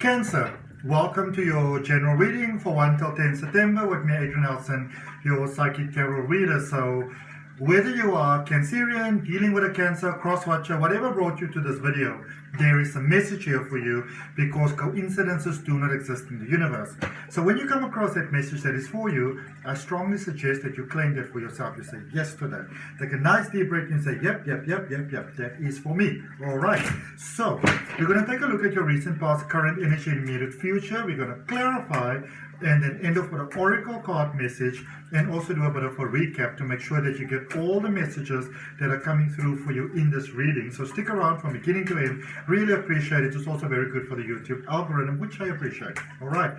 Cancer, welcome to your general reading for 1 till 10 September with me, Adrian Nelson, your psychic tarot reader. So whether you are Cancerian, dealing with a Cancer, cross-watcher, whatever brought you to this video, there is a message here for you because coincidences do not exist in the universe. So when you come across that message that is for you, I strongly suggest that you claim that for yourself. You say yes to that. Take a nice deep breath and say, yep, that is for me. All right. So we're going to take a look at your recent past, current energy, and immediate future. We're going to clarify and then end off with an oracle card message and also do a bit of a recap to make sure that you get all the messages that are coming through for you in this reading. So stick around from beginning to end. Really appreciate it. It's also very good for the YouTube algorithm, which I appreciate. All right.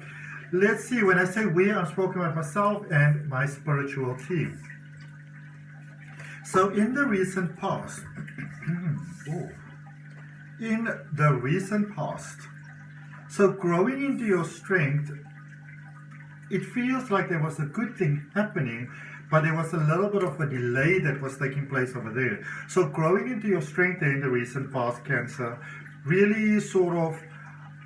Let's see. When I say we, I'm speaking about myself and my spiritual team. So in the recent past, so growing into your strength, it feels like there was a good thing happening, but there was a little bit of a delay that was taking place over there. So growing into your strength there in the recent past, Cancer, really sort of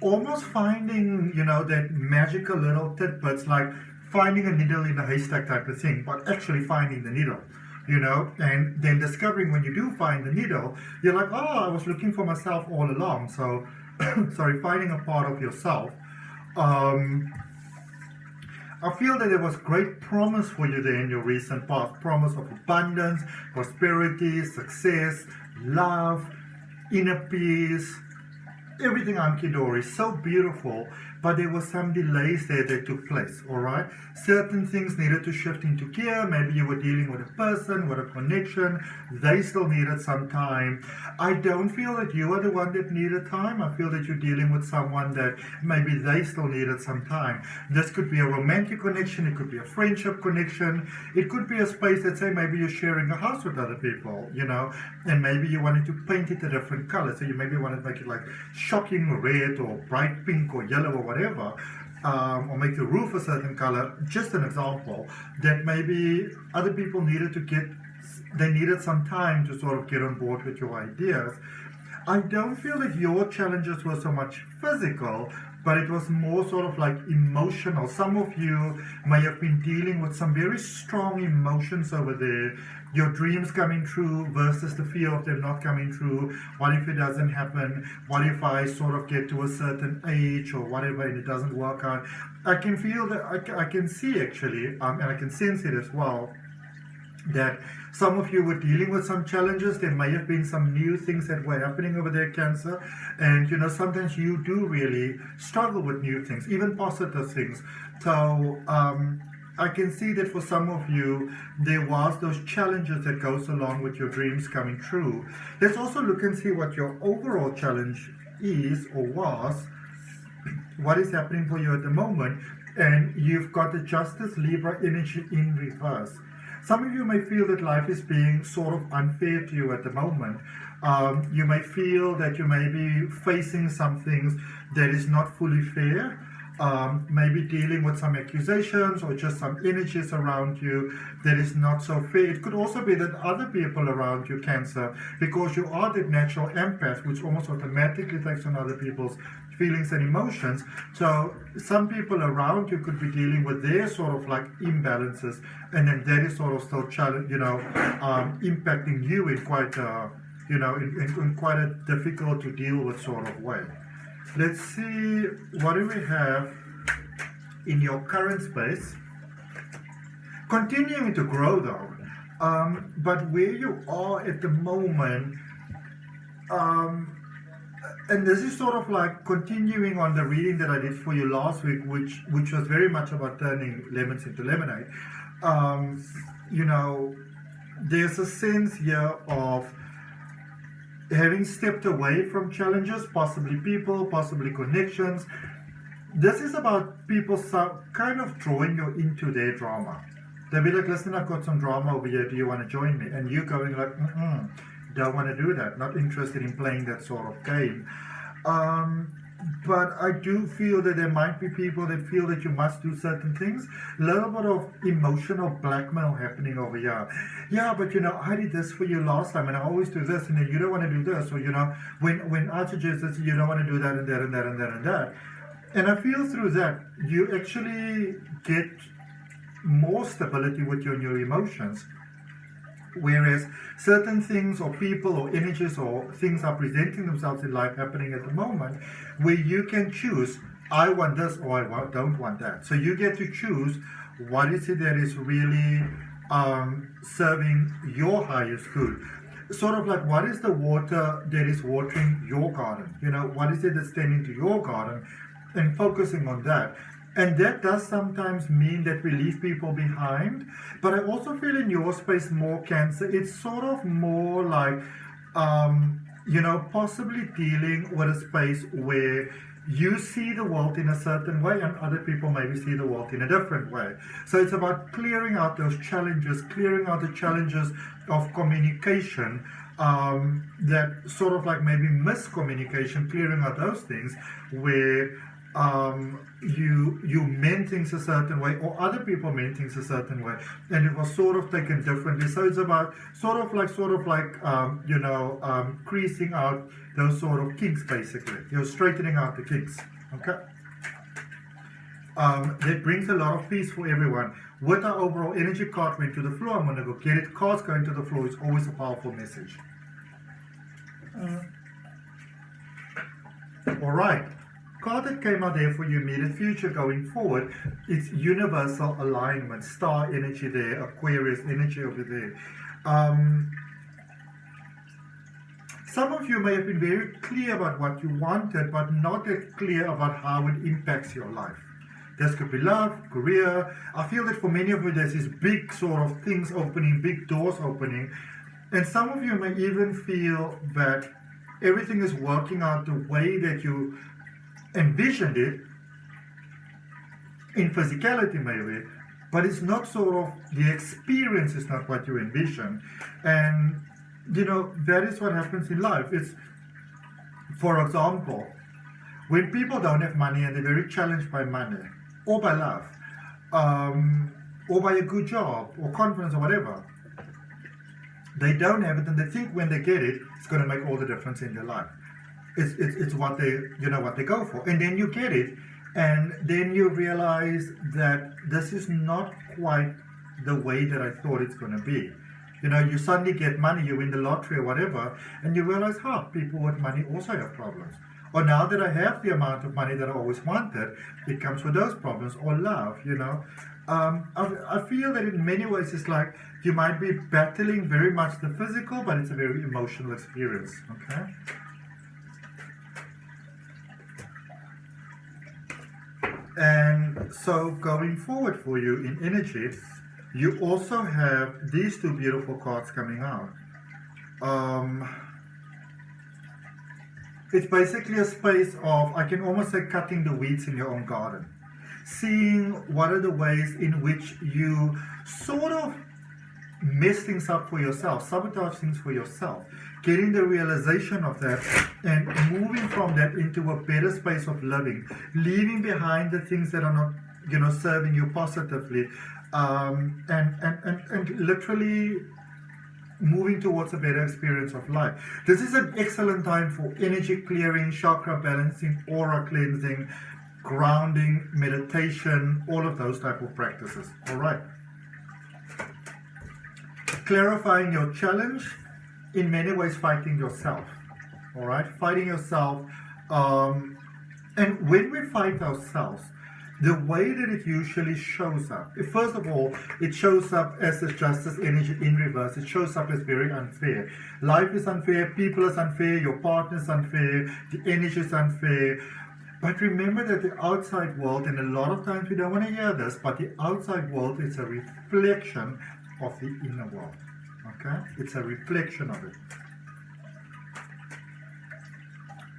almost finding, that magical little tidbits, like finding a needle in a haystack type of thing, but actually finding the needle, and then discovering when you do find the needle, you're like, oh, I was looking for myself all along. So, sorry, finding a part of yourself. I feel that there was great promise for you there in your recent past. Promise of abundance, prosperity, success, love, inner peace, everything hunky-dory, so beautiful, but there were some delays there that took place, all right? Certain things needed to shift into gear. Maybe you were dealing with a person, with a connection. They still needed some time. I don't feel that you are the one that needed time. I feel that you're dealing with someone that maybe they still needed some time. This could be a romantic connection. It could be a friendship connection. It could be a space that, say, maybe you're sharing a house with other people, and maybe you wanted to paint it a different color. So you maybe wanted to make it like shocking red or bright pink or yellow or whatever, or make the roof a certain color. Just an example that maybe other people needed some time to sort of get on board with your ideas. I don't feel that your challenges were so much physical, but it was more sort of like emotional. Some of you may have been dealing with some very strong emotions over there. Your dreams coming true versus the fear of them not coming true. What if it doesn't happen? What if I sort of get to a certain age or whatever and it doesn't work out? I can feel that, I can see actually, and I can sense it as well, that some of you were dealing with some challenges. There may have been some new things that were happening over there, Cancer. And, sometimes you do really struggle with new things, even positive things. So, I can see that for some of you, there was those challenges that goes along with your dreams coming true. Let's also look and see what your overall challenge is or was. What is happening for you at the moment. And you've got the Justice Libra energy in reverse. Some of you may feel that life is being sort of unfair to you at the moment. You may feel that you may be facing some things that is not fully fair. Maybe dealing with some accusations or just some energies around you that is not so fair. It could also be that other people around you, Cancer, because you are the natural empath, which almost automatically takes on other people's feelings and emotions. So some people around you could be dealing with their sort of like imbalances, and then that is sort of still impacting you in quite in quite a difficult to deal with sort of way. Let's see, what do we have in your current space? Continuing to grow though, but where you are at the moment, and this is sort of like continuing on the reading that I did for you last week, which was very much about turning lemons into lemonade. There's a sense here of having stepped away from challenges, possibly people, possibly connections. This is about people kind of drawing you into their drama. They'll be like, listen, I've got some drama over here, do you want to join me? And you going like, don't want to do that, not interested in playing that sort of game. But I do feel that there might be people that feel that you must do certain things. A little bit of emotional blackmail happening over here. Yeah, but I did this for you last time, and I always do this, and then you don't want to do this. Or when I suggest this, you don't want to do that and that and that and that and that. And I feel through that, you actually get more stability with your emotions. Whereas certain things or people or energies or things are presenting themselves in life happening at the moment, where you can choose, I want this or I don't want that. So you get to choose what is it that is really serving your highest good. Sort of like, what is the water that is watering your garden? You know, what is it that's tending to your garden, and focusing on that. And that does sometimes mean that we leave people behind. But I also feel in your space, more Cancer, it's sort of more like, you know, possibly dealing with a space where you see the world in a certain way and other people maybe see the world in a different way. So it's about clearing out those challenges, clearing out the challenges of communication, that sort of like maybe miscommunication, clearing out those things where you meant things a certain way or other people meant things a certain way and it was sort of taken differently. So it's about sort of like you know, creasing out those sort of kinks, basically, you know, straightening out the kinks. Okay, that brings a lot of peace for everyone. With our overall energy card went to the floor, I'm going to go get it. Cards going to the floor is always a powerful message. All right, card that came out there for your immediate future going forward, it's universal alignment, star energy there, Aquarius energy over there. Some of you may have been very clear about what you wanted, but not that clear about how it impacts your life. This could be love, career. I feel that for many of you, there's these big sort of things opening, big doors opening. And some of you may even feel that everything is working out the way that you envisioned it, in physicality maybe, but it's not sort of, the experience is not what you envision. And you know, that is what happens in life. It's, for example, when people don't have money and they're very challenged by money, or by love, or by a good job, or confidence, or whatever, they don't have it and they think when they get it, it's going to make all the difference in their life. It's what they, you know, what they go for. And then you get it, and then you realize that this is not quite the way that I thought it's going to be. You know, you suddenly get money, you win the lottery or whatever, and you realize, people with money also have problems. Or now that I have the amount of money that I always wanted, it comes with those problems. Or love, you know. I feel that in many ways it's like you might be battling very much the physical, but it's a very emotional experience, okay? And so going forward for you in energy, you also have these two beautiful cards coming out. It's basically a space of, I can almost say, cutting the weeds in your own garden. Seeing what are the ways in which you sort of mess things up for yourself, sabotage things for yourself, getting the realization of that and moving from that into a better space of living, leaving behind the things that are not, you know, serving you positively, and literally moving towards a better experience of life. This is an excellent time for energy clearing, chakra balancing, aura cleansing, grounding, meditation, all of those type of practices. All right. Clarifying your challenge, in many ways fighting yourself. All right, fighting yourself. And when we fight ourselves, the way that it usually shows up, first of all, it shows up as a justice energy in reverse. It shows up as very unfair. Life is unfair, people is unfair, your partner is unfair, the energy is unfair. But remember that the outside world, and a lot of times we don't want to hear this, but the outside world is a reflection of the inner world. Okay? It's a reflection of it.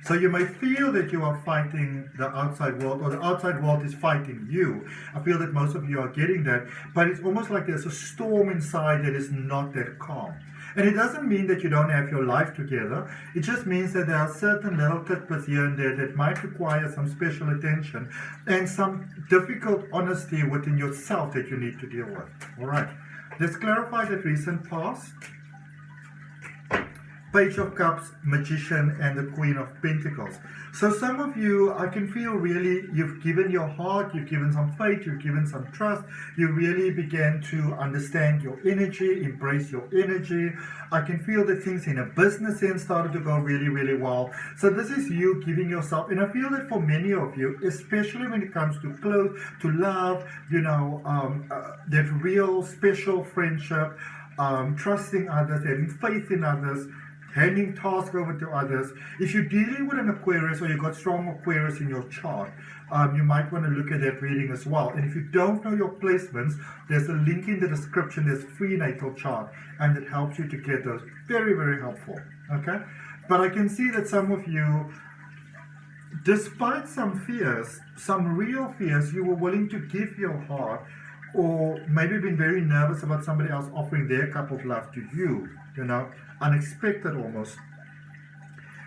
So you may feel that you are fighting the outside world, or the outside world is fighting you. I feel that most of you are getting that, but it's almost like there's a storm inside that is not that calm. And it doesn't mean that you don't have your life together. It just means that there are certain little tidbits here and there that might require some special attention and some difficult honesty within yourself that you need to deal with. All right. Let's clarify that recent past. Page of Cups, Magician, and the Queen of Pentacles. So some of you, I can feel really, you've given your heart, you've given some faith, you've given some trust, you really began to understand your energy, embrace your energy. I can feel that things in a business sense started to go really, really well. So this is you giving yourself, and I feel that for many of you, especially when it comes to clothes, to love, you know, that real special friendship, trusting others, having faith in others, handing tasks over to others. If you're dealing with an Aquarius or you've got strong Aquarius in your chart, you might want to look at that reading as well. And if you don't know your placements, there's a link in the description. There's a free natal chart, and it helps you to get those. Very, very helpful. Okay? But I can see that some of you, despite some fears, some real fears, you were willing to give your heart, or maybe been very nervous about somebody else offering their cup of love to you, you know, unexpected almost.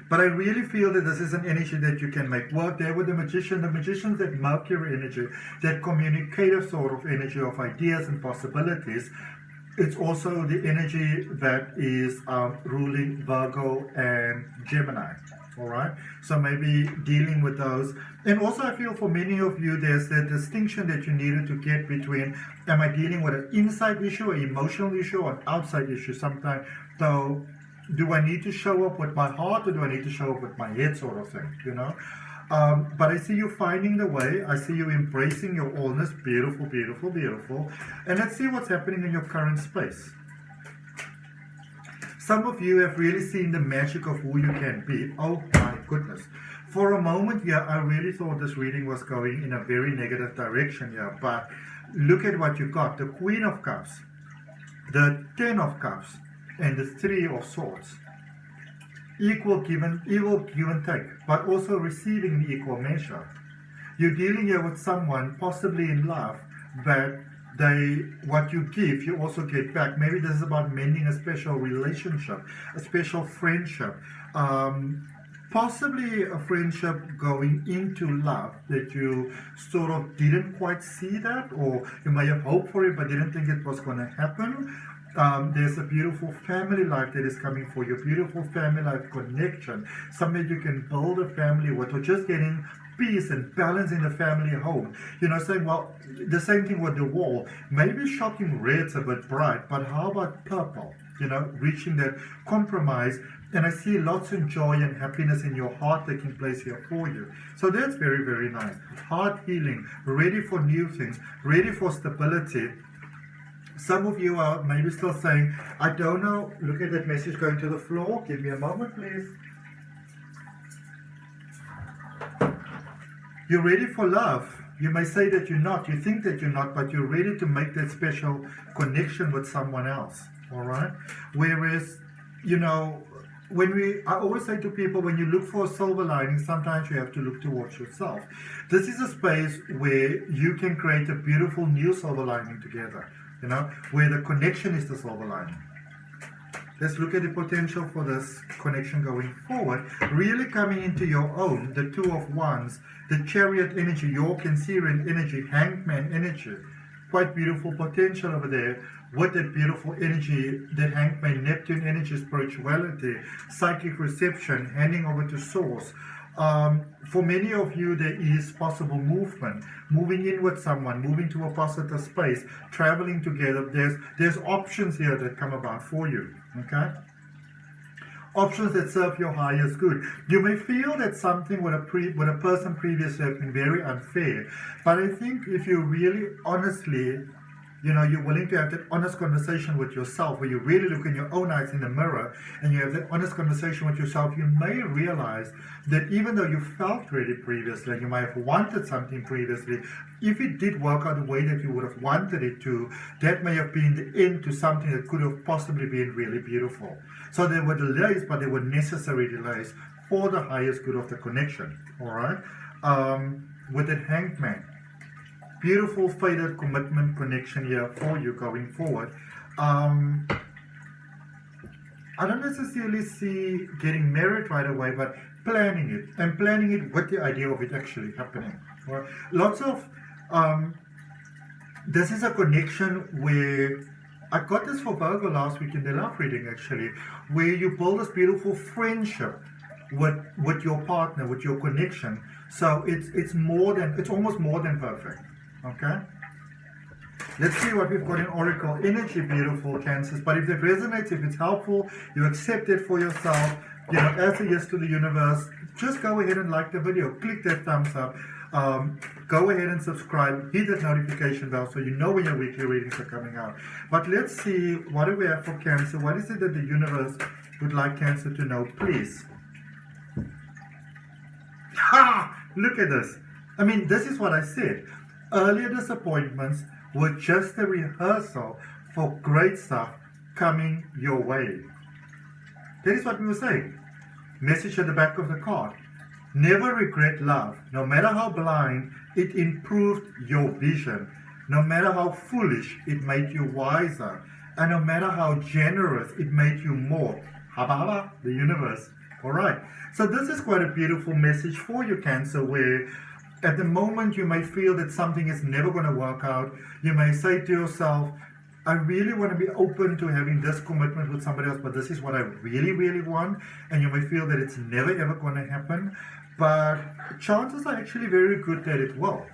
But I really feel that this is an energy that you can make work. There with the Magician, the Magician's that Mercury energy, that communicative sort of energy of ideas and possibilities. It's also the energy that is ruling Virgo and Gemini. All right, so maybe dealing with those. And also I feel for many of you, there's that distinction that you needed to get between, am I dealing with an inside issue, an emotional issue, or an outside issue sometimes? So do I need to show up with my heart, or do I need to show up with my head, sort of thing, you know? But I see you finding the way. I see you embracing your allness. Beautiful, beautiful, beautiful. And let's see what's happening in your current space. Some of you have really seen the magic of who you can be. Oh my goodness. For a moment here, I really thought this reading was going in a very negative direction here. But look at what you got. The Queen of Cups, the Ten of Cups, and the Three of Swords. Equal give and take, but also receiving in equal measure. You're dealing here with someone possibly in love, that what you give, you also get back. Maybe this is about mending a special relationship, a special friendship, possibly a friendship going into love that you sort of didn't quite see that, or you may have hoped for it but didn't think it was going to happen. There's a beautiful family life that is coming for you, beautiful family life connection, something you can build a family with, or just getting peace and balance in the family home. You know, saying, well, the same thing with the wall. Maybe shocking red's a bit bright, but how about purple? You know, reaching that compromise. And I see lots of joy and happiness in your heart taking place here for you. So that's very, very nice. Heart healing, ready for new things, ready for stability. Some of you are maybe still saying, I don't know. Look at that message going to the floor. Give me a moment, please. You're ready for love. You may say that you're not. You think that you're not, but you're ready to make that special connection with someone else. All right? Whereas, you know, I always say to people, when you look for a silver lining, sometimes you have to look towards yourself. This is a space where you can create a beautiful new silver lining together, you know, where the connection is the silver lining. Let's look at the potential for this connection going forward. Really coming into your own, the Two of Wands, the Chariot energy, your Cancerian energy, Hangman energy. Quite beautiful potential over there with that beautiful energy, that Hangman, Neptune energy, spirituality, psychic reception, handing over to source. For many of you, there is possible movement, moving in with someone, moving to a positive space, traveling together. There's options here that come about for you, okay? Options that serve your highest good. You may feel that something with a person previously has been very unfair, but I think if you really honestly, you know, you're willing to have that honest conversation with yourself, where you really look in your own eyes in the mirror and you have that honest conversation with yourself, you may realize that even though you felt ready previously, and you might have wanted something previously, if it did work out the way that you would have wanted it to, that may have been the end to something that could have possibly been really beautiful. So there were delays, but they were necessary delays for the highest good of the connection, all right? With that Hangman. Beautiful fated commitment connection here for you going forward. I don't necessarily see getting married right away, but planning it, and planning it with the idea of it actually happening. Right? Lots of, this is a connection where I got this for Virgo last week in the love reading, actually, where you build this beautiful friendship with your partner, with your connection. So it's almost more than perfect. Okay. Let's see what we've got in Oracle energy, beautiful Cancers. But if it resonates, if it's helpful, you accept it for yourself, as a yes to the universe, just go ahead and like the video, click that thumbs up, go ahead and subscribe, hit that notification bell so you know when your weekly readings are coming out. But let's see, what do we have for Cancer? What is it that the universe would like Cancer to know, please? Ha! Look at this. I mean, this is what I said. Earlier disappointments were just a rehearsal for great stuff coming your way. That is what we were saying. Message at the back of the card. Never regret love. No matter how blind, it improved your vision. No matter how foolish, it made you wiser. And no matter how generous, it made you more. Haba haba, the universe. Alright. So this is quite a beautiful message for you, Cancer, where at the moment you may feel that something is never going to work out. You may say to yourself, I really want to be open to having this commitment with somebody else, but this is what I really, really want. And you may feel that it's never, ever going to happen. But chances are actually very good that it will.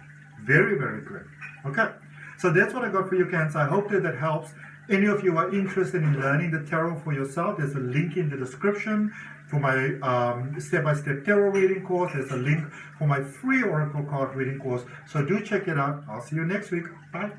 Very, very good. Okay. So that's what I got for you, Cancer. I hope that helps. Any of you are interested in learning the tarot for yourself, there's a link in the description for my step-by-step tarot reading course. There's a link for my free oracle card reading course. So do check it out. I'll see you next week. Bye.